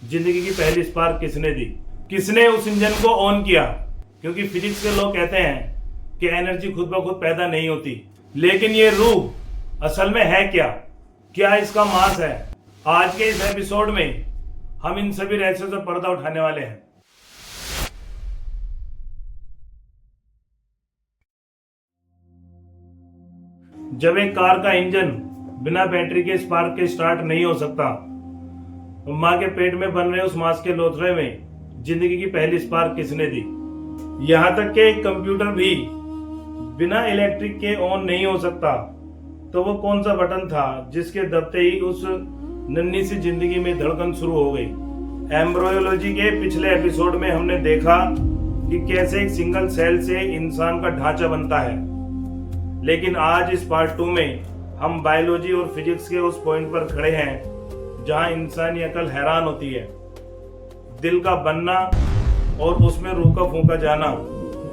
जिंदगी की पहली स्पार्क किसने दी, किसने उस इंजन को ऑन किया। क्योंकि फिजिक्स के लोग कहते हैं कि एनर्जी खुद ब खुद पैदा नहीं होती, लेकिन ये रूह असल में है क्या, क्या इसका मास है। आज के इस एपिसोड में हम इन सभी रहस्यों से पर्दा उठाने वाले हैं। जब एक कार का इंजन बिना बैटरी के स्पार्क के स्टार्ट नहीं हो सकता, तो माँ के पेट में बन रहे उस मांस के लोथड़े में जिंदगी की पहली स्पार्क किसने दी। यहाँ तक कि एक कंप्यूटर भी बिना इलेक्ट्रिक के ऑन नहीं हो सकता, तो वो कौन सा बटन था जिसके दबते ही उस नन्ही सी जिंदगी में धड़कन शुरू हो गई। एम्ब्रियोलॉजी के पिछले एपिसोड में हमने देखा कि कैसे एक सिंगल सेल से इंसान का ढांचा बनता है, लेकिन आज इस पार्ट 2 में हम बायोलॉजी और फिजिक्स के उस पॉइंट पर खड़े हैं जहां इंसानी अकल हैरान होती है। दिल का बनना और उसमें रूह का फूंका जाना।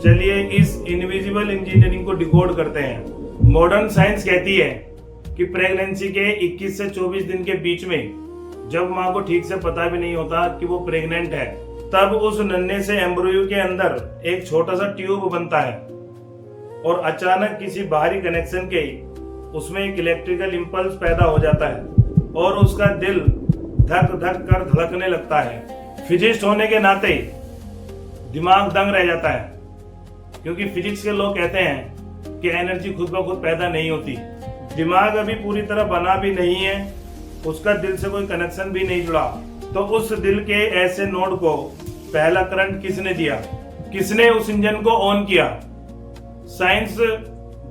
चलिए इस इनविजिबल इंजीनियरिंग को डिकोड करते हैं। मॉडर्न साइंस कहती है कि प्रेगनेंसी के 21 से 24 दिन के बीच में, जब माँ को ठीक से पता भी नहीं होता कि वो प्रेग्नेंट है, तब उस नन्हे से एम्ब्रियो के अंदर एक छोटा सा ट्यूब बनता है और अचानक किसी बाहरी कनेक्शन के उसमें एक इलेक्ट्रिकल इंपल्स पैदा हो जाता है और उसका दिल धक धक कर धड़कने लगता है। फिजिस्ट होने के नाते दिमाग दंग रह जाता है, क्योंकि फिजिक्स के लोग कहते हैं कि एनर्जी खुद ब खुद पैदा नहीं होती। दिमाग अभी पूरी तरह बना भी नहीं है, उसका दिल से कोई कनेक्शन भी नहीं जुड़ा, तो उस दिल के ऐसे नोड को पहला करंट किसने दिया, किसने उस इंजन को ऑन किया। साइंस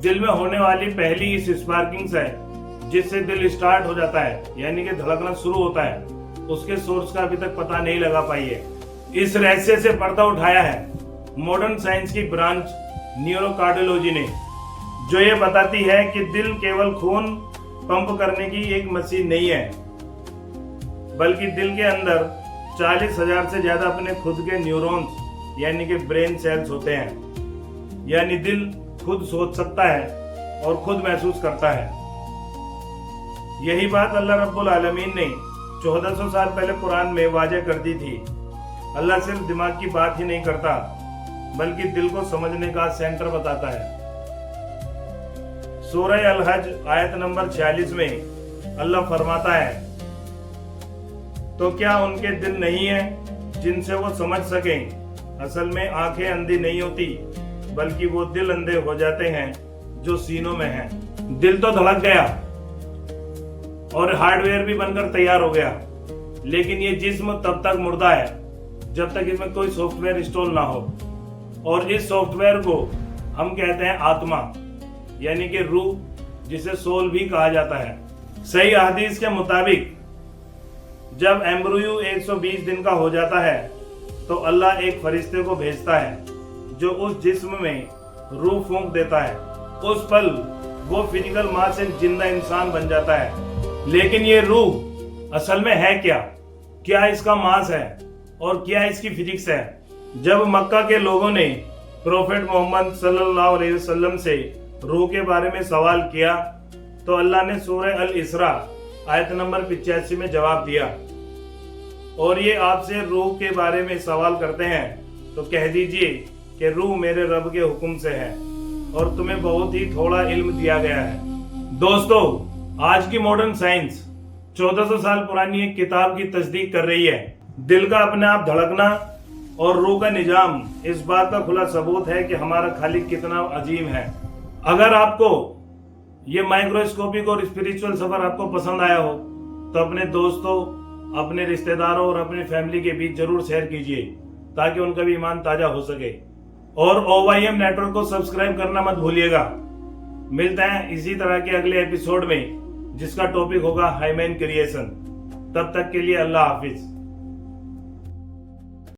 दिल में होने वाली पहली इस स्पार्किंग है जिससे दिल स्टार्ट हो जाता है, यानी कि धड़कना शुरू होता है, उसके सोर्स का अभी तक पता नहीं लगा पाई है। इस रहस्य से पर्दा उठाया है मॉडर्न साइंस की ब्रांच न्यूरोकार्डियोलॉजी ने, जो ये बताती है कि दिल केवल खून पंप करने की एक मशीन नहीं है, बल्कि दिल के अंदर 40,000 से ज्यादा अपने खुद के न्यूरॉन्स यानी कि ब्रेन सेल्स होते हैं। यानी दिल खुद सोच सकता है और खुद महसूस करता है। यही बात अल्लाह रब्बुल आलमीन ने 1400 साल पहले कुरान में वाज़ेह कर दी थी। अल्लाह सिर्फ दिमाग की बात ही नहीं करता, बल्कि दिल को समझने का सेंटर बताता है। सूरह अल हज आयत नंबर 46 में अल्लाह फरमाता है, तो क्या उनके दिल नहीं है जिनसे वो समझ सकें। असल में आंखें अंधी नहीं होती, बल्कि वो दिल अंधे हो जाते हैं जो सीनों में हैं। दिल तो धड़क गया और हार्डवेयर भी बनकर तैयार हो गया, लेकिन ये जिस्म तब तक मुर्दा है जब तक इसमें कोई सॉफ्टवेयर इंस्टॉल ना हो, और इस सॉफ्टवेयर को हम कहते हैं आत्मा, यानी कि रूह, जिसे सोल भी कहा जाता है। सही हदीस के मुताबिक जब एम्ब्रियो 120 दिन का हो जाता है तो अल्लाह एक फरिश्ते को भेजता है जो उस जिस्म में रूह फूंक देता है। उस पल वो फिजिकल मां से जिंदा इंसान बन जाता है। लेकिन ये रूह असल में है क्या, क्या इसका मास है और क्या इसकी फिजिक्स है। जब मक्का के लोगों ने प्रोफेट मोहम्मद सल्लल्लाहु अलैहि वसल्लम से रूह के बारे में सवाल किया, तो अल्लाह ने सूरह अल इसरा आयत नंबर 85 में जवाब दिया, और ये आपसे रूह के बारे में सवाल करते हैं तो कह दीजिए कि रूह मेरे रब के हुक्म से है और तुम्हें बहुत ही थोड़ा इल्म दिया गया है। दोस्तों, आज की मॉडर्न साइंस 1400 साल पुरानी एक किताब की तस्दीक कर रही है। दिल का अपने आप धड़कना और रूह का निजाम इस बात का खुला सबूत है कि हमारा खालिक कितना अजीम है। अगर आपको ये माइक्रोस्कोपिक और स्पिरिचुअल सफर आपको पसंद आया हो तो अपने दोस्तों, अपने रिश्तेदारों और अपनी फैमिली के बीच जरूर शेयर कीजिए, ताकि उनका भी ईमान ताजा हो सके। और OYM नेटवर्क को सब्सक्राइब करना मत भूलिएगा। मिलते हैं इसी तरह के अगले एपिसोड में, जिसका टॉपिक होगा हाईमैन क्रिएशन। तब तक के लिए अल्लाह हाफिज।